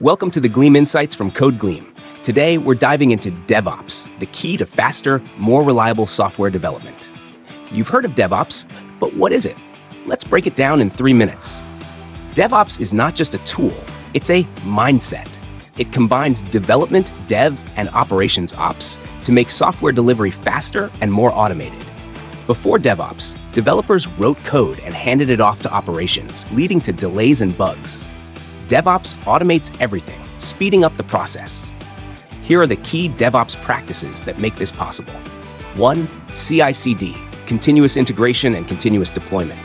Welcome to the Gleam Insights from Gleam. Today, we're diving into DevOps, the key to faster, more reliable software development. You've heard of DevOps, but what is it? Let's break it down in 3 minutes. DevOps is not just a tool, it's a mindset. It combines development, dev, and operations ops to make software delivery faster and more automated. Before DevOps, developers wrote code and handed it off to operations, leading to delays and bugs. DevOps automates everything, speeding up the process. Here are the key DevOps practices that make this possible. 1. CI/CD, continuous integration and continuous deployment.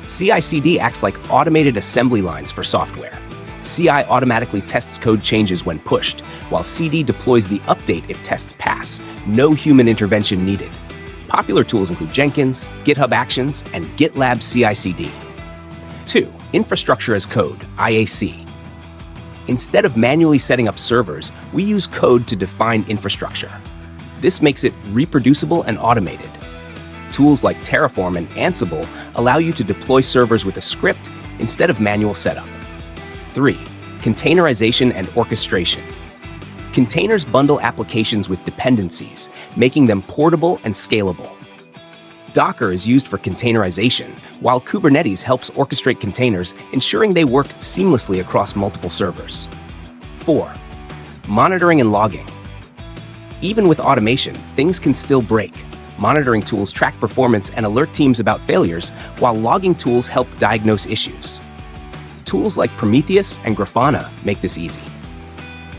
CI/CD acts like automated assembly lines for software. CI automatically tests code changes when pushed, while CD deploys the update if tests pass. No human intervention needed. Popular tools include Jenkins, GitHub Actions, and GitLab CI/CD. 2. Infrastructure as code, IAC. Instead of manually setting up servers, we use code to define infrastructure. This makes it reproducible and automated. Tools like Terraform and Ansible allow you to deploy servers with a script instead of manual setup. 3. Containerization and orchestration. Containers bundle applications with dependencies, making them portable and scalable. Docker is used for containerization, while Kubernetes helps orchestrate containers, ensuring they work seamlessly across multiple servers. 4. Monitoring and logging. Even with automation, things can still break. Monitoring tools track performance and alert teams about failures, while logging tools help diagnose issues. Tools like Prometheus and Grafana make this easy.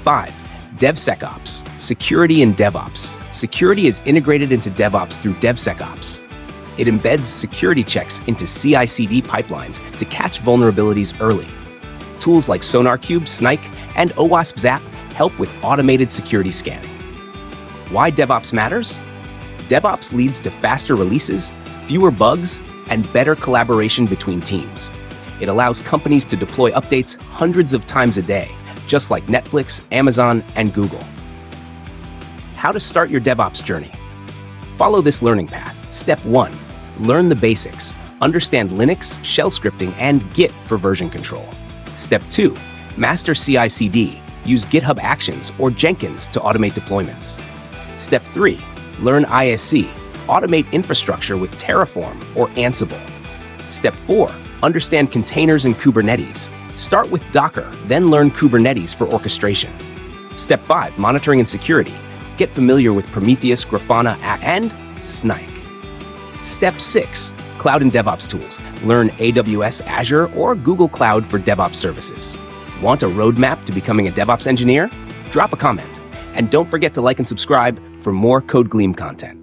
5. DevSecOps, security in DevOps. Security is integrated into DevOps through DevSecOps. It embeds security checks into CI/CD pipelines to catch vulnerabilities early. Tools like SonarQube, Snike, and OWASP Zap help with automated security scanning. Why DevOps matters? DevOps leads to faster releases, fewer bugs, and better collaboration between teams. It allows companies to deploy updates hundreds of times a day, just like Netflix, Amazon, and Google. How to start your DevOps journey? Follow this learning path. Step 1. Learn the basics. Understand Linux, shell scripting, and Git for version control. Step 2. Master CI/CD. Use GitHub Actions or Jenkins to automate deployments. Step 3. Learn ISC. Automate infrastructure with Terraform or Ansible. Step 4. Understand containers and Kubernetes. Start with Docker, then learn Kubernetes for orchestration. Step 5. Monitoring and security. Get familiar with Prometheus, Grafana, and Snike. Step 6. Cloud and DevOps tools. Learn AWS, Azure, or Google Cloud for DevOps services. Want a roadmap to becoming a DevOps engineer? Drop a comment. And don't forget to like and subscribe for more Gleam content.